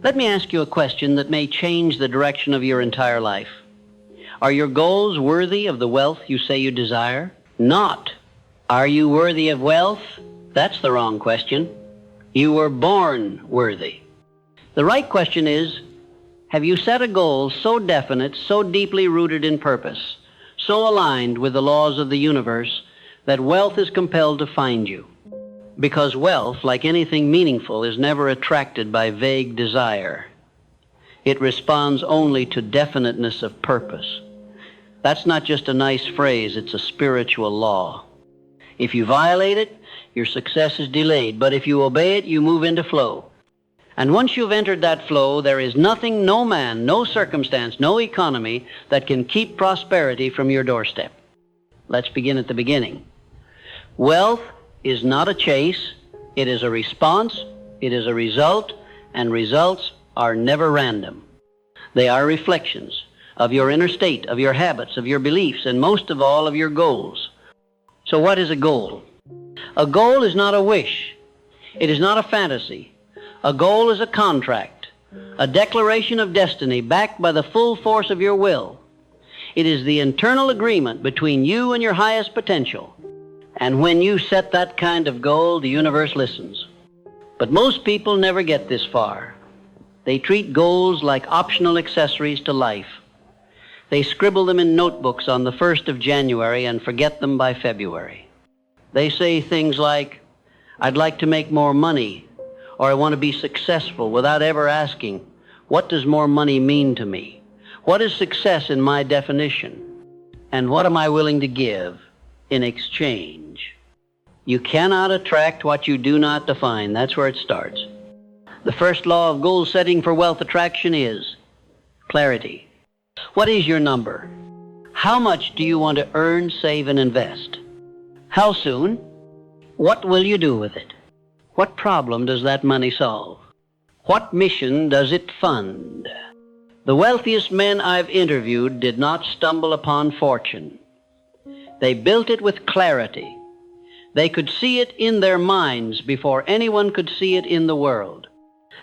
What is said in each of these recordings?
Let me ask you a question that may change the direction of your entire life. Are your goals worthy of the wealth you say you desire? Not, are you worthy of wealth? That's the wrong question. You were born worthy. The right question is, have you set a goal so definite, so deeply rooted in purpose, so aligned with the laws of the universe, that wealth is compelled to find you? Because wealth, like anything meaningful, is never attracted by vague desire. It responds only to definiteness of purpose. That's not just a nice phrase, it's a spiritual law. If you violate it, your success is delayed, but if you obey it, you move into flow. And once you've entered that flow, there is nothing, no man, no circumstance, no economy that can keep prosperity from your doorstep. Let's begin at the beginning. Wealth is not a chase, it is a response, it is a result, and results are never random. They are reflections of your inner state, of your habits, of your beliefs, and most of all of your goals. So what is a goal? A goal is not a wish. It is not a fantasy. A goal is a contract, a declaration of destiny backed by the full force of your will. It is the internal agreement between you and your highest potential. And when you set that kind of goal, the universe listens. But most people never get this far. They treat goals like optional accessories to life. They scribble them in notebooks on the 1st of January and forget them by February. They say things like, I'd like to make more money, or I want to be successful, without ever asking, what does more money mean to me? What is success in my definition? And what am I willing to give in exchange? You cannot attract what you do not define. That's where it starts. The first law of goal setting for wealth attraction is clarity. What is your number? How much do you want to earn, save, and invest? How soon? What will you do with it? What problem does that money solve? What mission does it fund? The wealthiest men I've interviewed did not stumble upon fortune. They built it with clarity. They could see it in their minds before anyone could see it in the world.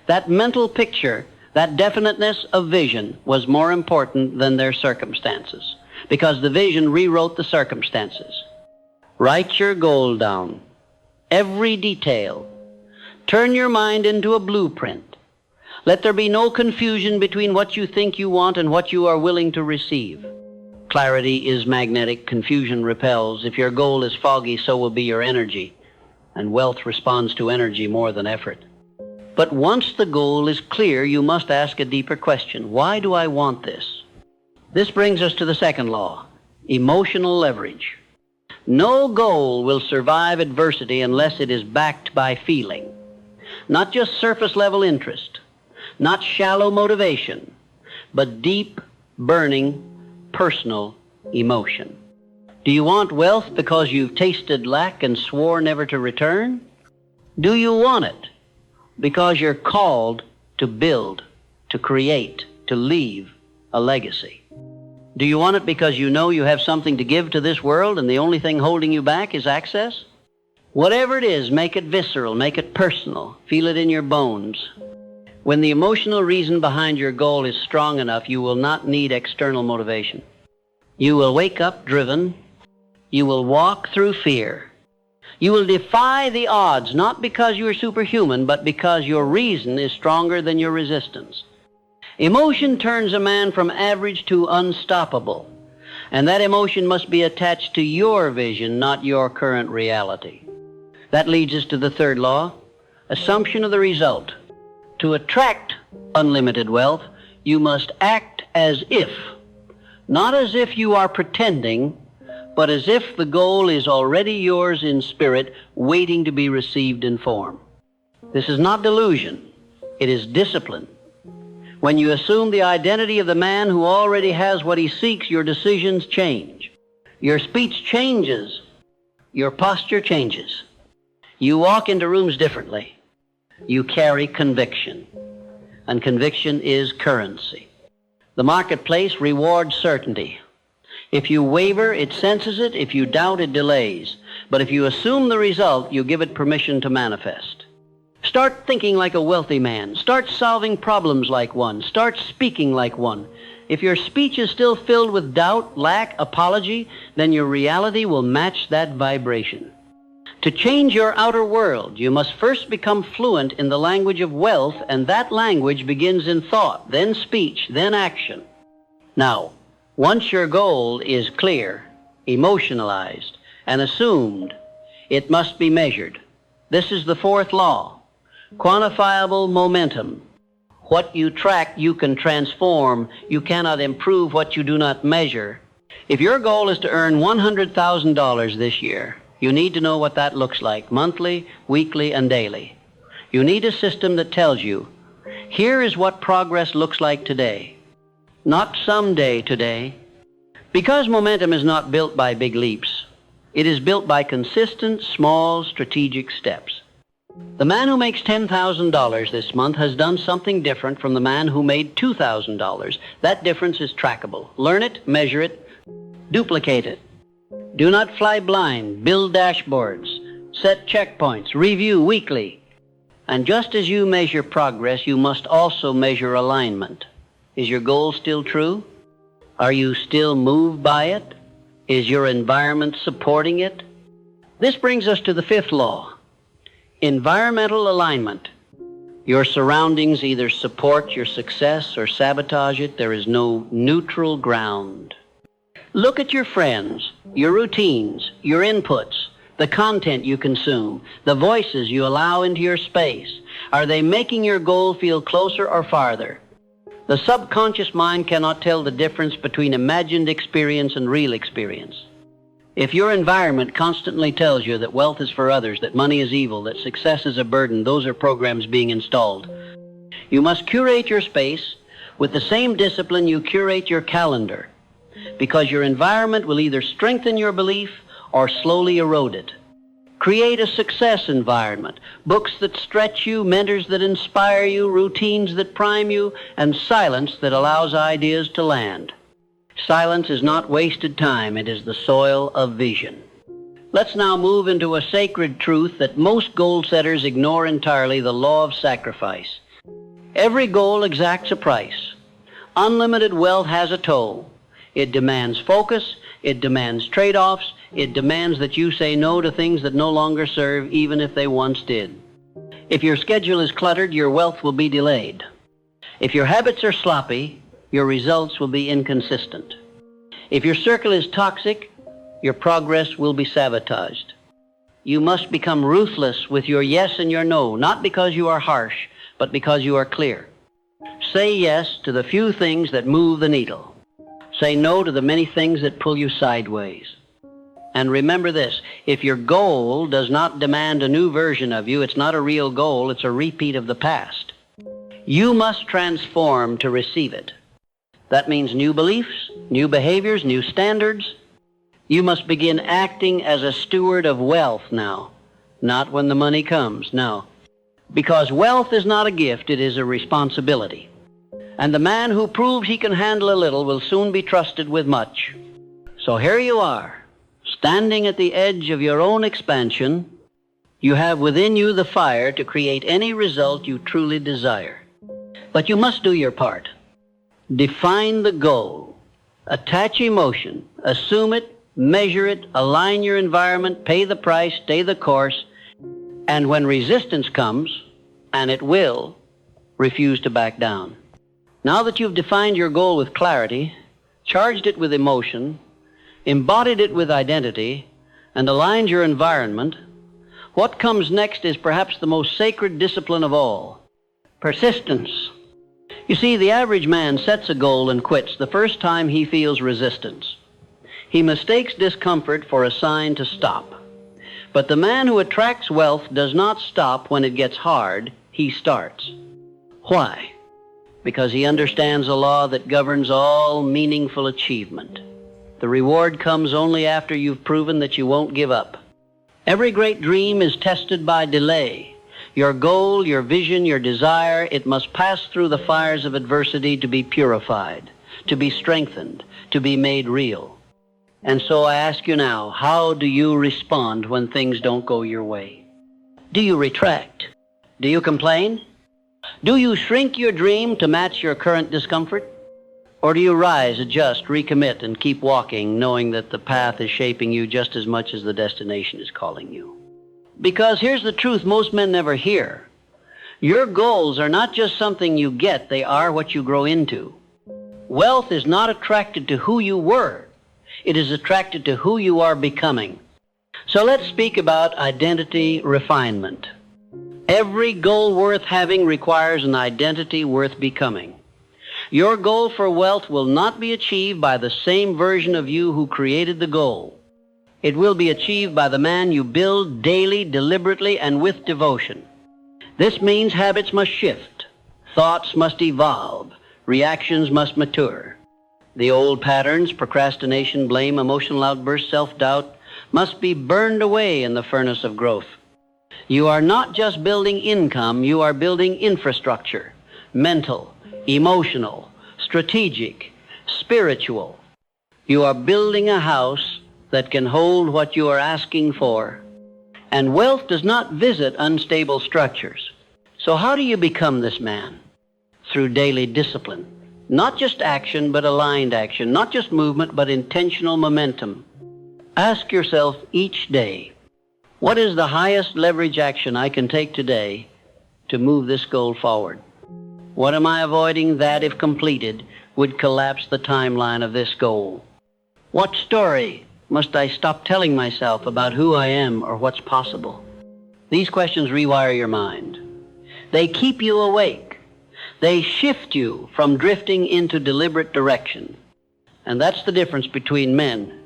That mental picture, that definiteness of vision, was more important than their circumstances, because the vision rewrote the circumstances. Write your goal down, every detail. Turn your mind into a blueprint. Let there be no confusion between what you think you want and what you are willing to receive. Clarity is magnetic, confusion repels. If your goal is foggy, so will be your energy, and wealth responds to energy more than effort. But once the goal is clear, you must ask a deeper question. Why do I want this? This brings us to the second law, emotional leverage. No goal will survive adversity unless it is backed by feeling. Not just surface-level interest, not shallow motivation, but deep, burning, personal emotion. Do you want wealth because you've tasted lack and swore never to return? Do you want it because you're called to build, to create, to leave a legacy? Do you want it because you know you have something to give to this world and the only thing holding you back is access? Whatever it is, make it visceral, make it personal, feel it in your bones. When the emotional reason behind your goal is strong enough, you will not need external motivation. You will wake up driven. You will walk through fear. You will defy the odds, not because you are superhuman, but because your reason is stronger than your resistance. Emotion turns a man from average to unstoppable, and that emotion must be attached to your vision, not your current reality. That leads us to the third law, assumption of the result. To attract unlimited wealth, you must act as if, not as if you are pretending, but as if the goal is already yours in spirit, waiting to be received in form. This is not delusion, it is discipline. When you assume the identity of the man who already has what he seeks, your decisions change. Your speech changes. Your posture changes. You walk into rooms differently. You carry conviction, and conviction is currency. The marketplace rewards certainty. If you waver, it senses it. If you doubt, it delays. But if you assume the result, you give it permission to manifest. Start thinking like a wealthy man. Start solving problems like one. Start speaking like one. If your speech is still filled with doubt, lack, apology, then your reality will match that vibration. To change your outer world, you must first become fluent in the language of wealth, and that language begins in thought, then speech, then action. Now, once your goal is clear, emotionalized, and assumed, it must be measured. This is the fourth law. Quantifiable momentum. What you track, you can transform. You cannot improve what you do not measure. If your goal is to earn $100,000 this year, you need to know what that looks like, monthly, weekly, and daily. You need a system that tells you, here is what progress looks like today, not someday today. Because momentum is not built by big leaps, it is built by consistent, small, strategic steps. The man who makes $10,000 this month has done something different from the man who made $2,000. That difference is trackable. Learn it, measure it, duplicate it. Do not fly blind. Build dashboards. Set checkpoints. Review weekly. And just as you measure progress, you must also measure alignment. Is your goal still true? Are you still moved by it? Is your environment supporting it? This brings us to the fifth law. Environmental alignment. Your surroundings either support your success or sabotage it. There is no neutral ground. Look at your friends, your routines, your inputs, the content you consume, the voices you allow into your space. Are they making your goal feel closer or farther? The subconscious mind cannot tell the difference between imagined experience and real experience. If your environment constantly tells you that wealth is for others, that money is evil, that success is a burden, those are programs being installed. You must curate your space with the same discipline you curate your calendar, because your environment will either strengthen your belief or slowly erode it. Create a success environment, books that stretch you, mentors that inspire you, routines that prime you, and silence that allows ideas to land. Silence is not wasted time, it is the soil of vision. Let's now move into a sacred truth that most goal setters ignore entirely, the law of sacrifice. Every goal exacts a price. Unlimited wealth has a toll. It demands focus, it demands trade-offs, it demands that you say no to things that no longer serve, even if they once did. If your schedule is cluttered, your wealth will be delayed. If your habits are sloppy, your results will be inconsistent. If your circle is toxic, your progress will be sabotaged. You must become ruthless with your yes and your no, not because you are harsh, but because you are clear. Say yes to the few things that move the needle. Say no to the many things that pull you sideways. And remember this, if your goal does not demand a new version of you, it's not a real goal, it's a repeat of the past. You must transform to receive it. That means new beliefs, new behaviors, new standards. You must begin acting as a steward of wealth now, not when the money comes, no. Because wealth is not a gift, it is a responsibility. And the man who proves he can handle a little will soon be trusted with much. So here you are, standing at the edge of your own expansion. You have within you the fire to create any result you truly desire. But you must do your part. Define the goal. Attach emotion. Assume it, measure it, align your environment, pay the price, stay the course. And when resistance comes, and it will, refuse to back down. Now that you've defined your goal with clarity, charged it with emotion, embodied it with identity, and aligned your environment, what comes next is perhaps the most sacred discipline of all: persistence. You see, the average man sets a goal and quits the first time he feels resistance. He mistakes discomfort for a sign to stop. But the man who attracts wealth does not stop when it gets hard, he starts. Why? Because he understands a law that governs all meaningful achievement. The reward comes only after you've proven that you won't give up. Every great dream is tested by delay. Your goal, your vision, your desire, it must pass through the fires of adversity to be purified, to be strengthened, to be made real. And so I ask you now, how do you respond when things don't go your way? Do you retract? Do you complain? Do you shrink your dream to match your current discomfort? Or do you rise, adjust, recommit, and keep walking, knowing that the path is shaping you just as much as the destination is calling you? Because here's the truth most men never hear. Your goals are not just something you get, they are what you grow into. Wealth is not attracted to who you were. It is attracted to who you are becoming. So let's speak about identity refinement. Every goal worth having requires an identity worth becoming. Your goal for wealth will not be achieved by the same version of you who created the goal. It will be achieved by the man you build daily, deliberately, and with devotion. This means habits must shift, thoughts must evolve, reactions must mature. The old patterns, procrastination, blame, emotional outbursts, self-doubt, must be burned away in the furnace of growth. You are not just building income, you are building infrastructure, mental, emotional, strategic, spiritual. You are building a house that can hold what you are asking for. And wealth does not visit unstable structures. So how do you become this man? Through daily discipline. Not just action, but aligned action. Not just movement, but intentional momentum. Ask yourself each day, what is the highest leverage action I can take today to move this goal forward? What am I avoiding that, if completed, would collapse the timeline of this goal? What story must I stop telling myself about who I am or what's possible? These questions rewire your mind. They keep you awake. They shift you from drifting into deliberate direction. And that's the difference between men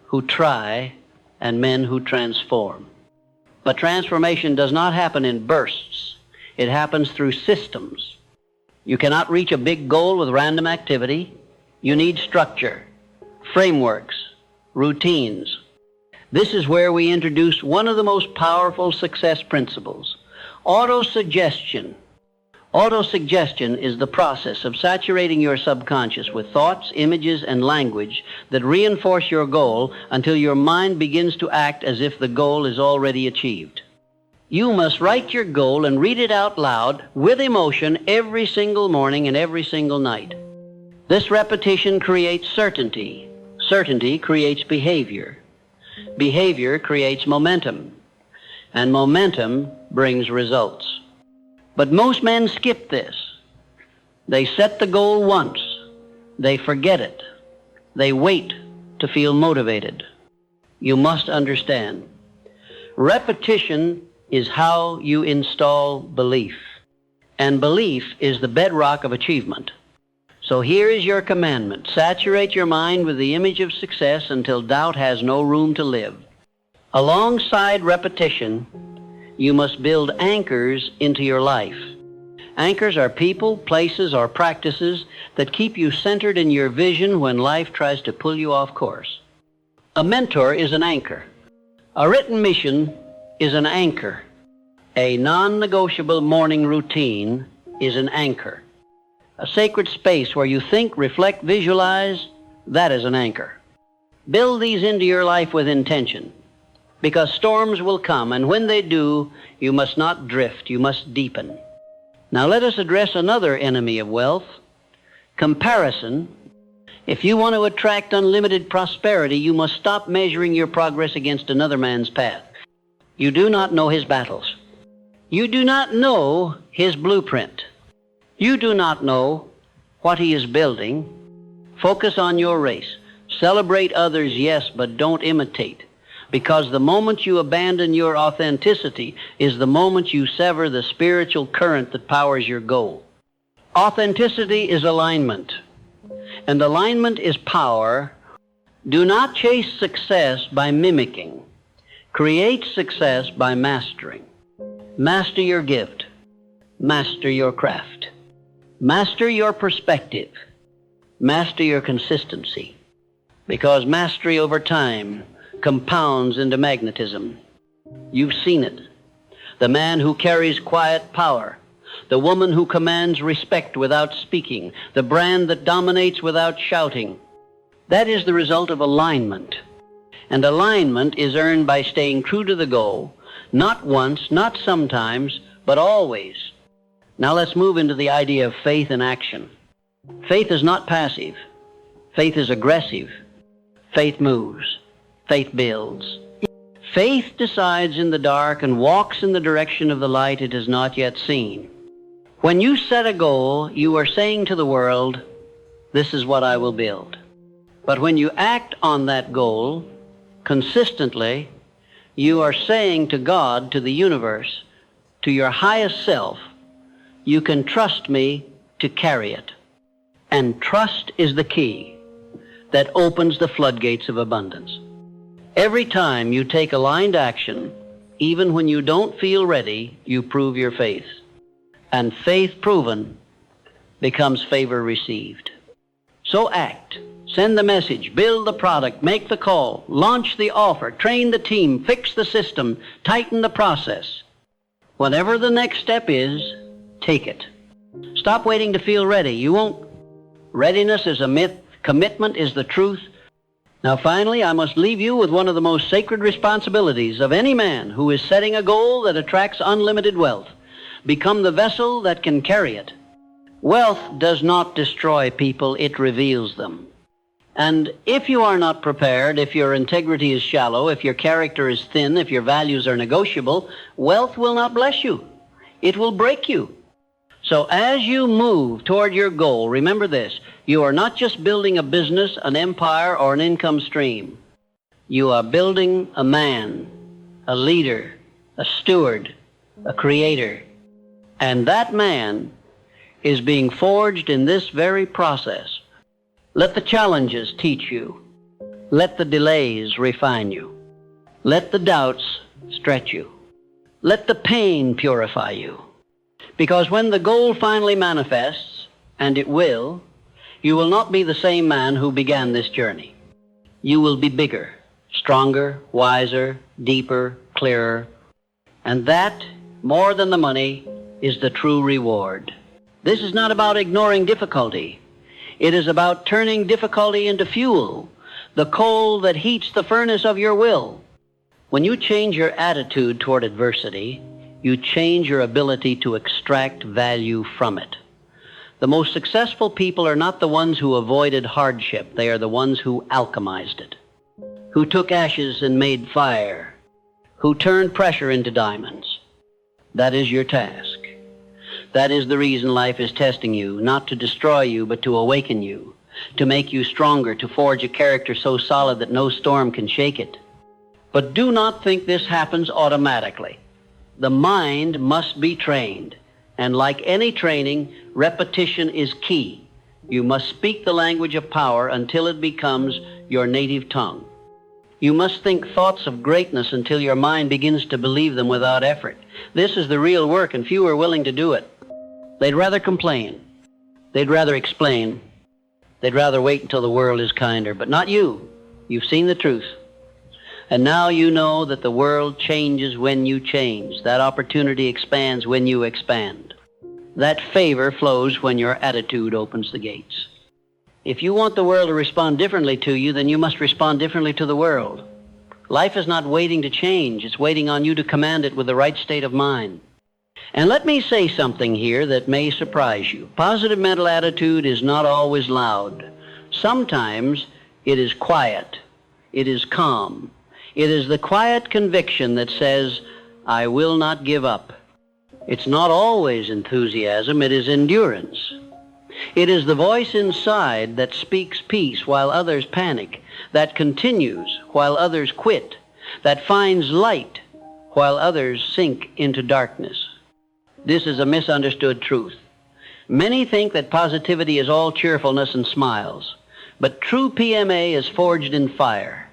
who try and men who transform. But transformation does not happen in bursts. It happens through systems. You cannot reach a big goal with random activity. You need structure, frameworks, routines. This is where we introduce one of the most powerful success principles, autosuggestion. Autosuggestion is the process of saturating your subconscious with thoughts, images, and language that reinforce your goal until your mind begins to act as if the goal is already achieved. You must write your goal and read it out loud with emotion every single morning and every single night. This repetition creates certainty. Certainty creates behavior. Behavior creates momentum. And momentum brings results. But most men skip this. They set the goal once. They forget it. They wait to feel motivated. You must understand. Repetition is how you install belief. And belief is the bedrock of achievement. So here is your commandment. Saturate your mind with the image of success until doubt has no room to live. Alongside repetition, you must build anchors into your life. Anchors are people, places, or practices that keep you centered in your vision when life tries to pull you off course. A mentor is an anchor. A written mission is an anchor. A non-negotiable morning routine is an anchor. A sacred space where you think, reflect, visualize, that is an anchor. Build these into your life with intention, because storms will come, and when they do, you must not drift, you must deepen. Now let us address another enemy of wealth, comparison. If you want to attract unlimited prosperity, you must stop measuring your progress against another man's path. You do not know his battles. You do not know his blueprint. You do not know what he is building. Focus on your race. Celebrate others, yes, but don't imitate. Because the moment you abandon your authenticity is the moment you sever the spiritual current that powers your goal. Authenticity is alignment, and alignment is power. Do not chase success by mimicking. Create success by mastering. Master your gift. Master your craft. Master your perspective. Master your consistency. Because mastery over time compounds into magnetism. You've seen it. The man who carries quiet power, the woman who commands respect without speaking, the brand that dominates without shouting. That is the result of alignment. And alignment is earned by staying true to the goal, not once, not sometimes, but always. Now let's move into the idea of faith in action. Faith is not passive. Faith is aggressive. Faith moves. Faith builds. Faith decides in the dark and walks in the direction of the light it has not yet seen. When you set a goal, you are saying to the world, this is what I will build. But when you act on that goal consistently, you are saying to God, to the universe, to your highest self, you can trust me to carry it. And trust is the key that opens the floodgates of abundance. Every time you take aligned action, even when you don't feel ready, you prove your faith. And faith proven becomes favor received. So act. Send the message, build the product, make the call, launch the offer, train the team, fix the system, tighten the process. Whatever the next step is, take it. Stop waiting to feel ready. You won't. Readiness is a myth. Commitment is the truth. Now finally, I must leave you with one of the most sacred responsibilities of any man who is setting a goal that attracts unlimited wealth. Become the vessel that can carry it. Wealth does not destroy people, it reveals them. And if you are not prepared, if your integrity is shallow, if your character is thin, if your values are negotiable, wealth will not bless you. It will break you. So as you move toward your goal, remember this, you are not just building a business, an empire, or an income stream. You are building a man, a leader, a steward, a creator. And that man is being forged in this very process. Let the challenges teach you. Let the delays refine you. Let the doubts stretch you. Let the pain purify you. Because when the goal finally manifests, and it will, you will not be the same man who began this journey. You will be bigger, stronger, wiser, deeper, clearer. And that, more than the money, is the true reward. This is not about ignoring difficulty. It is about turning difficulty into fuel, the coal that heats the furnace of your will. When you change your attitude toward adversity, you change your ability to extract value from it. The most successful people are not the ones who avoided hardship. They are the ones who alchemized it, who took ashes and made fire, who turned pressure into diamonds. That is your task. That is the reason life is testing you, not to destroy you, but to awaken you, to make you stronger, to forge a character so solid that no storm can shake it. But do not think this happens automatically. The mind must be trained, and like any training, repetition is key. You must speak the language of power until it becomes your native tongue. You must think thoughts of greatness until your mind begins to believe them without effort. This is the real work, and few are willing to do it. They'd rather complain. They'd rather explain. They'd rather wait until the world is kinder. But not you. You've seen the truth. And now you know that the world changes when you change. That opportunity expands when you expand. That favor flows when your attitude opens the gates. If you want the world to respond differently to you, then you must respond differently to the world. Life is not waiting to change. It's waiting on you to command it with the right state of mind. And let me say something here that may surprise you. Positive mental attitude is not always loud. Sometimes it is quiet. It is calm. It is the quiet conviction that says, I will not give up. It's not always enthusiasm. It is endurance. It is the voice inside that speaks peace while others panic, that continues while others quit, that finds light while others sink into darkness. This is a misunderstood truth. Many think that positivity is all cheerfulness and smiles, but true PMA is forged in fire.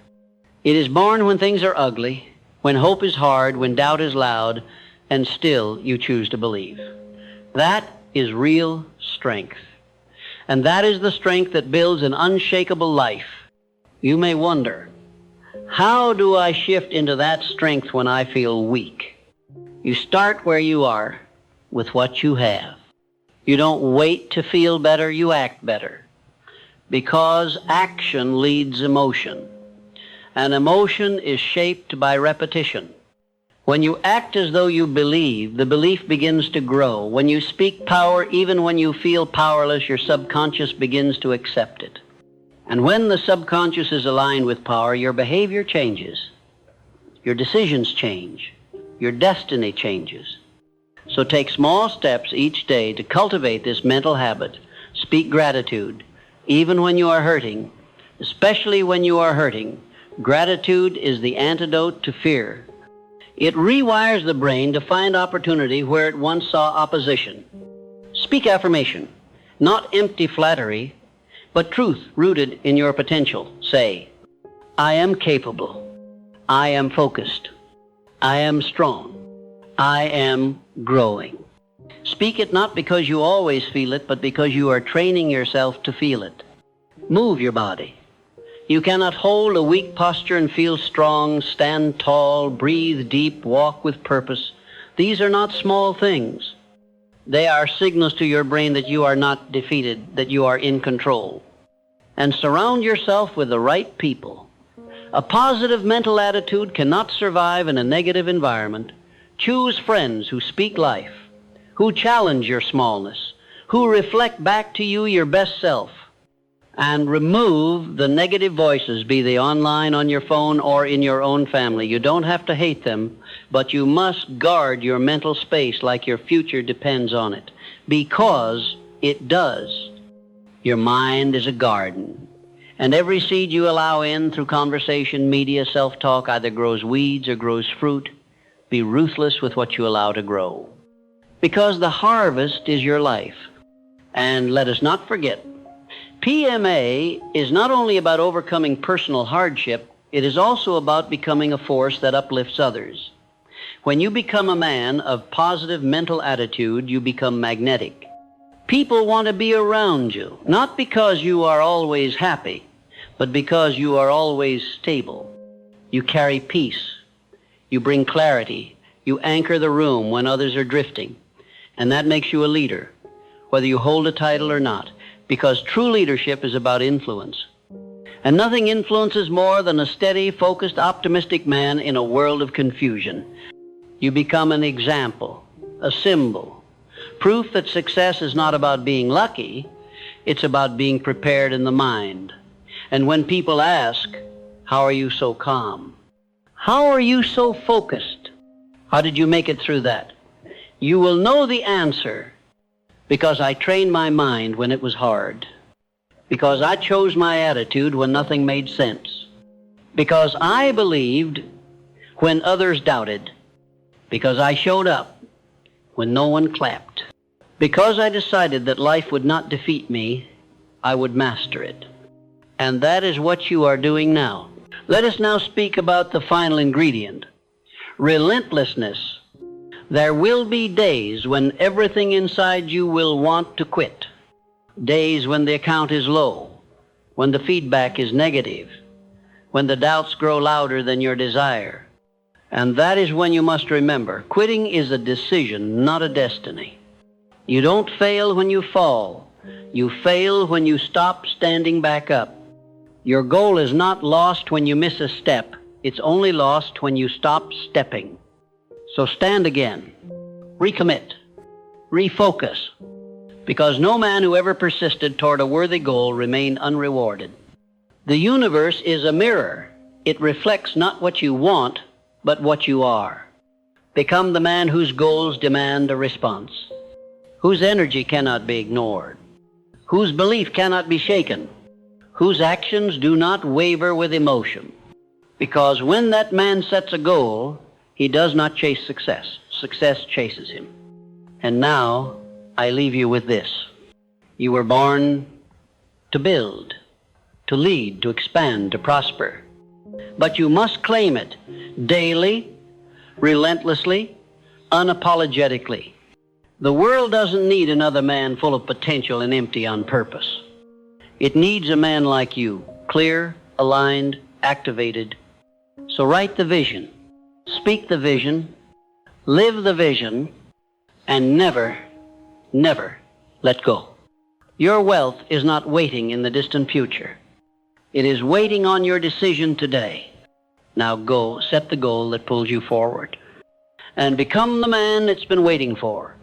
It is born when things are ugly, when hope is hard, when doubt is loud, and still you choose to believe. That is real strength. And that is the strength that builds an unshakable life. You may wonder, how do I shift into that strength when I feel weak? You start where you are with what you have. You don't wait to feel better, you act better. Because action leads emotion. And emotion is shaped by repetition. When you act as though you believe, the belief begins to grow. When you speak power, even when you feel powerless, your subconscious begins to accept it. And when the subconscious is aligned with power, your behavior changes. Your decisions change. Your destiny changes. So take small steps each day to cultivate this mental habit. Speak gratitude, even when you are hurting, especially when you are hurting. Gratitude is the antidote to fear. It rewires the brain to find opportunity where it once saw opposition. Speak affirmation, not empty flattery, but truth rooted in your potential. Say, I am capable. I am focused. I am strong. I am growing. Speak it not because you always feel it, but because you are training yourself to feel it. Move your body. You cannot hold a weak posture and feel strong, stand tall, breathe deep, walk with purpose. These are not small things. They are signals to your brain that you are not defeated, that you are in control. And surround yourself with the right people. A positive mental attitude cannot survive in a negative environment. Choose friends who speak life, who challenge your smallness, who reflect back to you your best self. And remove the negative voices, be they online, on your phone, or in your own family. You don't have to hate them, but you must guard your mental space like your future depends on it, because it does. Your mind is a garden, and every seed you allow in through conversation, media, self-talk either grows weeds or grows fruit. Be ruthless with what you allow to grow, because the harvest is your life. And let us not forget, PMA is not only about overcoming personal hardship, it is also about becoming a force that uplifts others. When you become a man of positive mental attitude, you become magnetic. People want to be around you, not because you are always happy, but because you are always stable. You carry peace. You bring clarity. You anchor the room when others are drifting. And that makes you a leader, whether you hold a title or not. Because true leadership is about influence. And nothing influences more than a steady, focused, optimistic man in a world of confusion. You become an example, a symbol, proof that success is not about being lucky, it's about being prepared in the mind. And when people ask, how are you so calm? How are you so focused? How did you make it through that? You will know the answer. Because I trained my mind when it was hard. Because I chose my attitude when nothing made sense. Because I believed when others doubted. Because I showed up when no one clapped. Because I decided that life would not defeat me, I would master it. And that is what you are doing now. Let us now speak about the final ingredient, relentlessness. There will be days when everything inside you will want to quit. Days when the account is low, when the feedback is negative, when the doubts grow louder than your desire. And that is when you must remember, quitting is a decision, not a destiny. You don't fail when you fall. You fail when you stop standing back up. Your goal is not lost when you miss a step. It's only lost when you stop stepping. So stand again, recommit, refocus, because no man who ever persisted toward a worthy goal remained unrewarded. The universe is a mirror. It reflects not what you want, but what you are. Become the man whose goals demand a response, whose energy cannot be ignored, whose belief cannot be shaken, whose actions do not waver with emotion. Because when that man sets a goal, he does not chase success. Success chases him. And now, I leave you with this. You were born to build, to lead, to expand, to prosper. But you must claim it daily, relentlessly, unapologetically. The world doesn't need another man full of potential and empty on purpose. It needs a man like you, clear, aligned, activated. So write the vision. Speak the vision, live the vision, and never, never let go. Your wealth is not waiting in the distant future. It is waiting on your decision today. Now go, set the goal that pulls you forward. and become the man it's been waiting for.